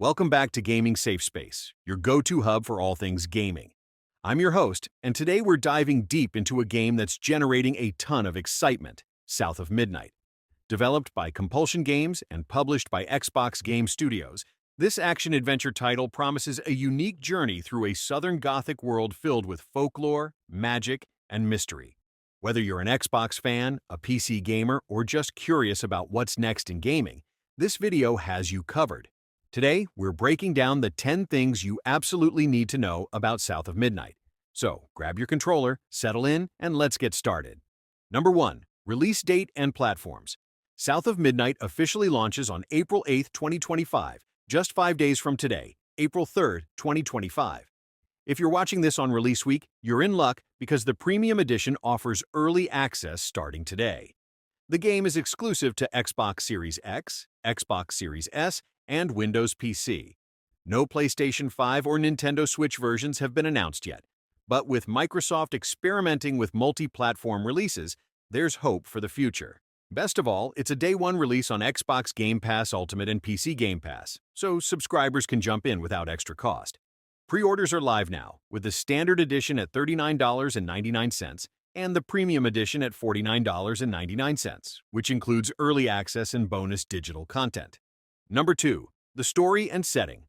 Welcome back to Gaming Safe Space, your go-to hub for all things gaming. I'm your host, and today we're diving deep into a game that's generating a ton of excitement, South of Midnight. Developed by Compulsion Games and published by Xbox Game Studios, this action-adventure title promises a unique journey through a Southern Gothic world filled with folklore, magic, and mystery. Whether you're an Xbox fan, a PC gamer, or just curious about what's next in gaming, this video has you covered. Today, we're breaking down the 10 things you absolutely need to know about South of Midnight. So, grab your controller, settle in, and let's get started. Number 1. Release date and platforms. South of Midnight officially launches on April 8, 2025, just 5 days from today, April 3, 2025. If you're watching this on release week, you're in luck because the Premium Edition offers early access starting today. The game is exclusive to Xbox Series X, Xbox Series S, and Windows PC. No PlayStation 5 or Nintendo Switch versions have been announced yet, but with Microsoft experimenting with multi-platform releases, there's hope for the future. Best of all, it's a day-one release on Xbox Game Pass Ultimate and PC Game Pass, so subscribers can jump in without extra cost. Pre-orders are live now, with the Standard Edition at $39.99 and the Premium Edition at $49.99, which includes early access and bonus digital content. Number 2. The story and setting.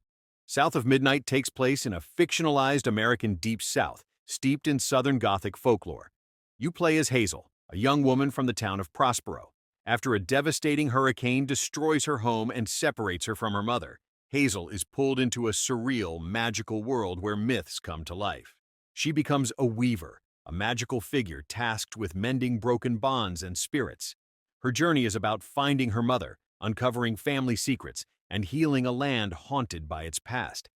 South of Midnight takes place in a fictionalized American Deep South, steeped in Southern Gothic folklore. You play as Hazel, a young woman from the town of Prospero. After a devastating hurricane destroys her home and separates her from her mother, Hazel is pulled into a surreal, magical world where myths come to life. She becomes a weaver, a magical figure tasked with mending broken bonds and spirits. Her journey is about finding her mother, uncovering family secrets, and healing a land haunted by its past.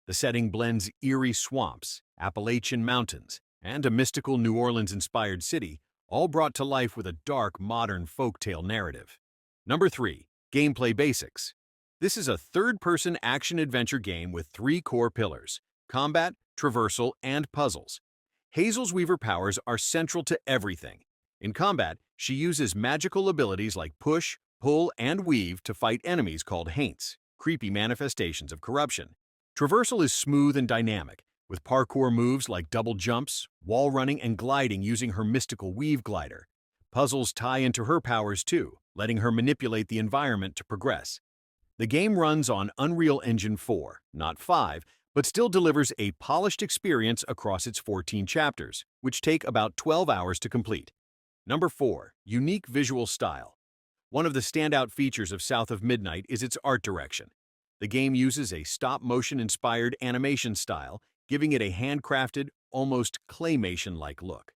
The setting blends eerie swamps, Appalachian mountains, and a mystical New Orleans-inspired city, all brought to life with a dark, modern folktale narrative. Number 3. Gameplay basics. This is a third-person action-adventure game with 3 core pillars: combat, traversal, and puzzles. Hazel's Weaver powers are central to everything. In combat, she uses magical abilities like push, pull, and weave to fight enemies called haints, creepy manifestations of corruption. Traversal is smooth and dynamic, with parkour moves like double jumps, wall running, and gliding using her mystical weave glider. Puzzles tie into her powers too, letting her manipulate the environment to progress. The game runs on Unreal Engine 4, not 5, but still delivers a polished experience across its 14 chapters, which take about 12 hours to complete. Number 4. Unique visual style. One of the standout features of South of Midnight is its art direction. The game uses a stop-motion-inspired animation style, giving it a handcrafted, almost claymation-like look.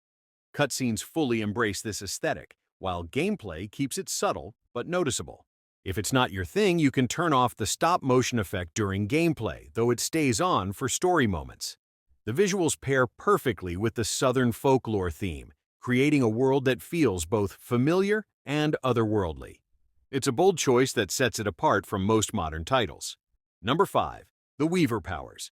Cutscenes fully embrace this aesthetic, while gameplay keeps it subtle but noticeable. If it's not your thing, you can turn off the stop-motion effect during gameplay, though it stays on for story moments. The visuals pair perfectly with the Southern folklore theme, creating a world that feels both familiar and otherworldly. It's a bold choice that sets it apart from most modern titles. Number 5. The Weaver powers.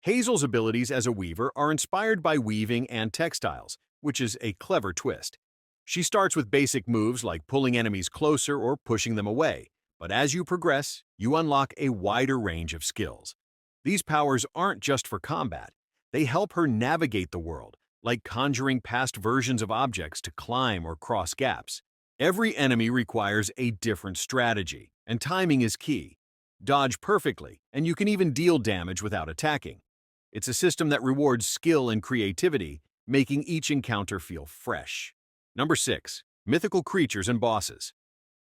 Hazel's abilities as a weaver are inspired by weaving and textiles, which is a clever twist. She starts with basic moves like pulling enemies closer or pushing them away, but as you progress, you unlock a wider range of skills. These powers aren't just for combat. They help her navigate the world, like conjuring past versions of objects to climb or cross gaps. Every enemy requires a different strategy, and timing is key. Dodge perfectly, and you can even deal damage without attacking. It's a system that rewards skill and creativity, making each encounter feel fresh. Number 6. Mythical creatures and bosses.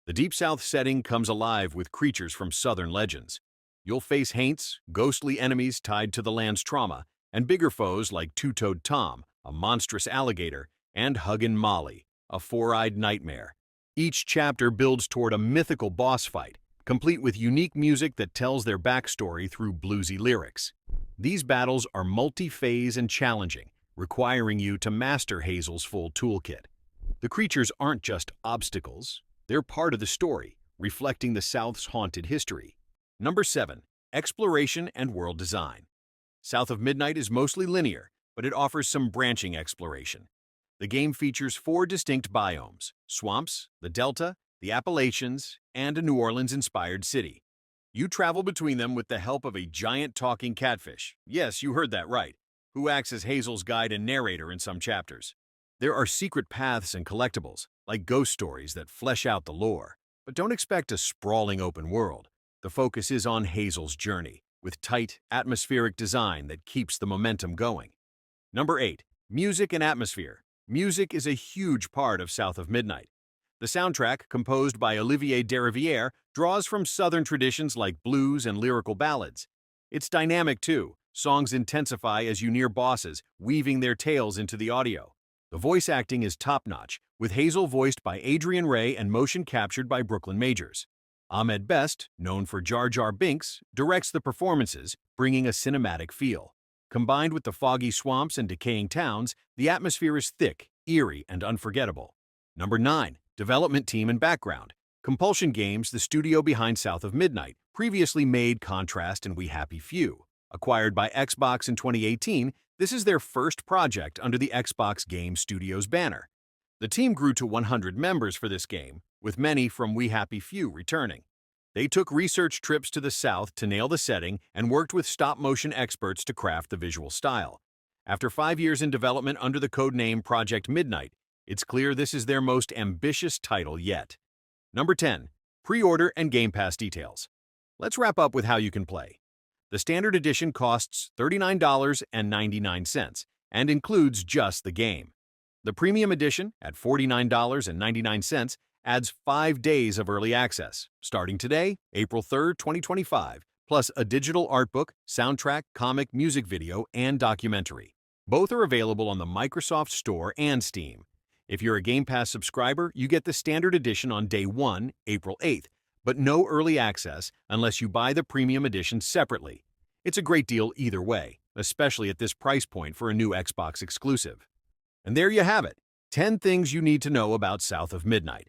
The Deep South setting comes alive with creatures from Southern legends. You'll face haints, ghostly enemies tied to the land's trauma, and bigger foes like Two-Toed Tom, a monstrous alligator, and Huggin' Molly, a four-eyed nightmare. Each chapter builds toward a mythical boss fight, complete with unique music that tells their backstory through bluesy lyrics. These battles are multi-phase and challenging, requiring you to master Hazel's full toolkit. The creatures aren't just obstacles, they're part of the story, reflecting the South's haunted history. Number 7. Exploration and world design. South of Midnight is mostly linear, but it offers some branching exploration. The game features 4 distinct biomes: swamps, the Delta, the Appalachians, and a New Orleans-inspired city. You travel between them with the help of a giant talking catfish. Yes, you heard that right, who acts as Hazel's guide and narrator in some chapters. There are secret paths and collectibles, like ghost stories that flesh out the lore. But don't expect a sprawling open world. The focus is on Hazel's journey, with tight, atmospheric design that keeps the momentum going. Number 8. Music and atmosphere. Music is a huge part of South of Midnight. The soundtrack, composed by Olivier Derivière, draws from Southern traditions like blues and lyrical ballads. It's dynamic too. Songs intensify as you near bosses, weaving their tales into the audio. The voice acting is top-notch, with Hazel voiced by Adrian Ray and motion captured by Brooklyn Majors. Ahmed Best, known for Jar Jar Binks, directs the performances, bringing a cinematic feel. Combined with the foggy swamps and decaying towns, the atmosphere is thick, eerie, and unforgettable. Number 9. Development team and background. Compulsion Games, the studio behind South of Midnight, previously made Contrast and We Happy Few. Acquired by Xbox in 2018, this is their first project under the Xbox Game Studios banner. The team grew to 100 members for this game, with many from We Happy Few returning. They took research trips to the South to nail the setting and worked with stop-motion experts to craft the visual style. After 5 years in development under the codename Project Midnight, it's clear this is their most ambitious title yet. Number 10. Pre-order and Game Pass details. Let's wrap up with how you can play. The standard edition costs $39.99 and includes just the game. The premium edition, at $49.99, adds 5 days of early access, starting today, April 3, 2025, plus a digital art book, soundtrack, comic, music video, and documentary. Both are available on the Microsoft Store and Steam. If you're a Game Pass subscriber, you get the standard edition on day 1, April 8th, but no early access unless you buy the premium edition separately. It's a great deal either way, especially at this price point for a new Xbox exclusive. And there you have it, 10 things you need to know about South of Midnight.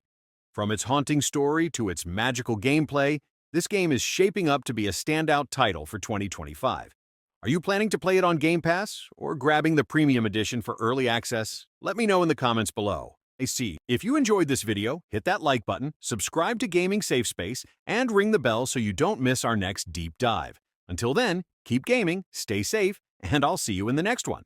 From its haunting story to its magical gameplay, this game is shaping up to be a standout title for 2025. Are you planning to play it on Game Pass or grabbing the premium edition for early access? Let me know in the comments below. If you enjoyed this video, hit that like button, subscribe to Gaming Safe Space, and ring the bell so you don't miss our next deep dive. Until then, keep gaming, stay safe, and I'll see you in the next one.